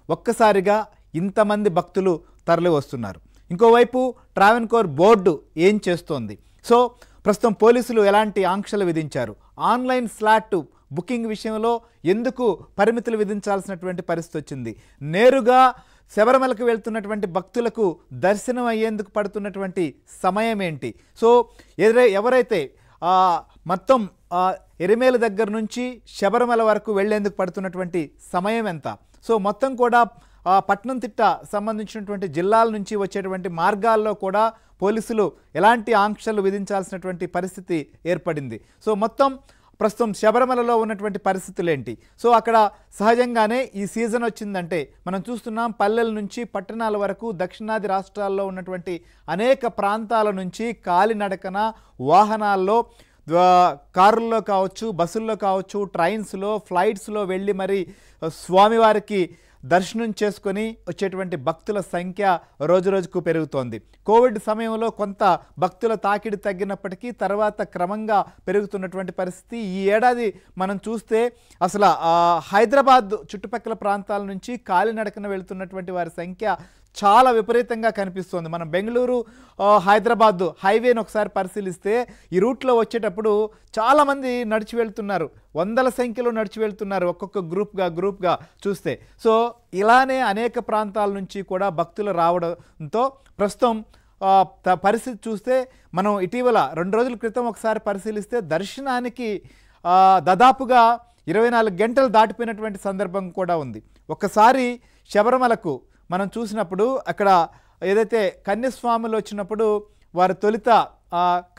ఒక్కసారిగా ఇంతమంది భక్తులు తరలి వస్తున్నారు. ఇంకోవైపు ట్రావెన్కోర్ బోర్డు ఏం చేస్తోంది? సో ప్రస్తుతం పోలీసులు ఎలాంటి ఆంక్షలు విధించారు? ఆన్లైన్ స్లాట్ బుకింగ్ విషయంలో ఎందుకు పరిమితులు విధించాల్సినటువంటి పరిస్థితి వచ్చింది? నేరుగా శబరిమలకు వెళ్తున్నటువంటి భక్తులకు దర్శనం అయ్యేందుకు పడుతున్నటువంటి సమయం ఏంటి? సో ఎవరైతే మొత్తం ఎరిమేల దగ్గర నుంచి శబరిమల వరకు వెళ్లేందుకు పడుతున్నటువంటి సమయం ఎంత? సో మొత్తం కూడా పట్నంతిట్ట సంబంధించినటువంటి జిల్లాల నుంచి వచ్చేటువంటి మార్గాల్లో కూడా పోలీసులు ఎలాంటి ఆంక్షలు విధించాల్సినటువంటి పరిస్థితి ఏర్పడింది. సో మొత్తం ప్రస్తుతం శబరిమలలో ఉన్నటువంటి పరిస్థితులు ఏంటి? సో అక్కడ సహజంగానే ఈ సీజన్ వచ్చిందంటే మనం చూస్తున్నాం, పల్లెల నుంచి పట్టణాల వరకు దక్షిణాది రాష్ట్రాల్లో ఉన్నటువంటి అనేక ప్రాంతాల నుంచి కాలినడకన వాహనాల్లో, కారుల్లో కావచ్చు, బస్సుల్లో కావచ్చు, ట్రైన్స్లో, ఫ్లైట్స్లో వెళ్ళి మరి స్వామివారికి దర్శనం చేసుకొని వచ్చేటువంటి భక్తుల సంఖ్య రోజురోజుకు పెరుగుతోంది. కోవిడ్ సమయంలో కొంత భక్తుల తాకిడి తగ్గినప్పటికీ తర్వాత క్రమంగా పెరుగుతున్నటువంటి పరిస్థితి. ఈ ఏడాది మనం చూస్తే అసలు హైదరాబాద్ చుట్టుపక్కల ప్రాంతాల నుంచి కాలినడకన వెళుతున్నటువంటి వారి సంఖ్య చాలా విపరీతంగా కనిపిస్తోంది. మనం బెంగళూరు హైదరాబాద్ హైవేను ఒకసారి పరిశీలిస్తే ఈ రూట్లో వచ్చేటప్పుడు చాలామంది నడిచి వెళ్తున్నారు, వందల సంఖ్యలో నడిచి వెళ్తున్నారు ఒక్కొక్క గ్రూప్గా చూస్తే. సో ఇలానే అనేక ప్రాంతాల నుంచి కూడా భక్తులు రావడంతో ప్రస్తుతం పరిస్థితి చూస్తే మనం ఇటీవల 2 రోజుల క్రితం ఒకసారి పరిశీలిస్తే దర్శనానికి దాదాపుగా 24 గంటలు దాటిపోయినటువంటి సందర్భం కూడా ఉంది. ఒక్కసారి శబరిమలకు మనం చూసినప్పుడు అక్కడ ఏదైతే కన్యస్వాములు వచ్చినప్పుడు వారు తొలుత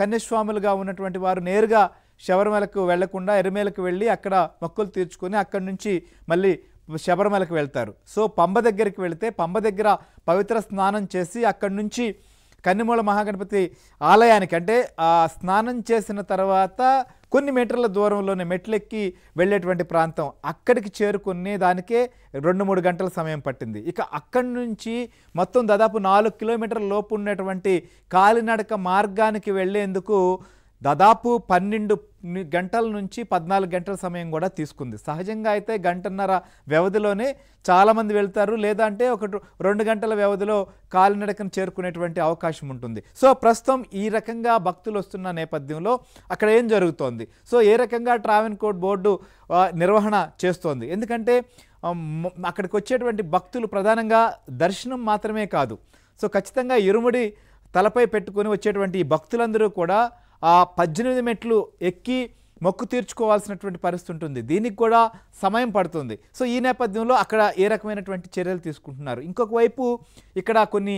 కన్యస్వాములుగా ఉన్నటువంటి వారు నేరుగా శబరిమలకు వెళ్లకుండా ఎరిమేలకు వెళ్ళి అక్కడ మొక్కులు తీర్చుకొని అక్కడి నుంచి మళ్ళీ శబరిమలకు వెళ్తారు. సో పంబ దగ్గరికి వెళితే పంబ దగ్గర పవిత్ర స్నానం చేసి అక్కడి నుంచి కన్నిమూల మహాగణపతి ఆలయానికి, అంటే స్నానం చేసిన తర్వాత కొన్ని మీటర్ల దూరంలోనే మెట్లెక్కి వెళ్ళేటువంటి ప్రాంతం, అక్కడికి చేరుకునే దానికే 2-3 గంటల సమయం పట్టింది. ఇక అక్కడి నుంచి మొత్తం దాదాపు 4 కిలోమీటర్ల లోపు ఉన్నటువంటి కాలినడక మార్గానికి వెళ్ళేందుకు దాదాపు 12 గంటల నుంచి 14 గంటల సమయం కూడా తీసుకుంది. సహజంగా అయితే 1.5 గంటల వ్యవధిలోనే చాలామంది వెళ్తారు, లేదంటే 1-2 గంటల వ్యవధిలో కాలినడకను చేరుకునేటువంటి అవకాశం ఉంటుంది. సో ప్రస్తుతం ఈ రకంగా భక్తులు వస్తున్న నేపథ్యంలో అక్కడ ఏం జరుగుతోంది? సో ఏ రకంగా ట్రావెన్కోర్ బోర్డు నిర్వహణ చేస్తోంది? ఎందుకంటే అక్కడికి వచ్చేటువంటి భక్తులు ప్రధానంగా దర్శనం మాత్రమే కాదు, సో ఖచ్చితంగా ఇరుముడి తలపై పెట్టుకొని వచ్చేటువంటి ఈ భక్తులందరూ కూడా 18 మెట్లు ఎక్కి మొక్కు తీర్చుకోవాల్సినటువంటి పరిస్థితి ఉంటుంది. దీనికి కూడా సమయం పడుతుంది. సో ఈ నేపథ్యంలో అక్కడ ఏ రకమైనటువంటి చర్యలు తీసుకుంటున్నారు? ఇంకొక వైపు ఇక్కడ కొన్ని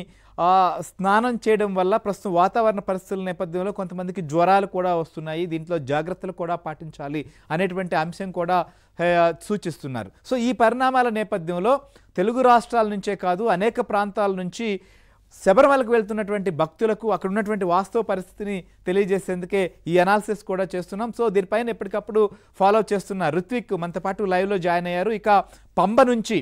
స్నానం చేయడం వల్ల ప్రస్తుతం వాతావరణ పరిస్థితుల నేపథ్యంలో కొంతమందికి జ్వరాలు కూడా వస్తున్నాయి, దీంట్లో జాగ్రత్తలు కూడా పాటించాలి అనేటువంటి అంశం కూడా సూచిస్తున్నారు. సో ఈ పరిణామాల నేపథ్యంలో తెలుగు రాష్ట్రాల నుంచే కాదు అనేక ప్రాంతాల నుంచి శబరిమలకు వెళ్తున్నటువంటి భక్తులకు అక్కడ ఉన్నటువంటి వాస్తవ పరిస్థితిని తెలియజేసేందుకే ఈ అనాలిసిస్ కూడా చేస్తున్నాం. సో దీనిపైన ఎప్పటికప్పుడు ఫాలో చేస్తున్న రుత్విక్ మనతో పాటు లైవ్లో జాయిన్ అయ్యారు. ఇక పంబ నుంచి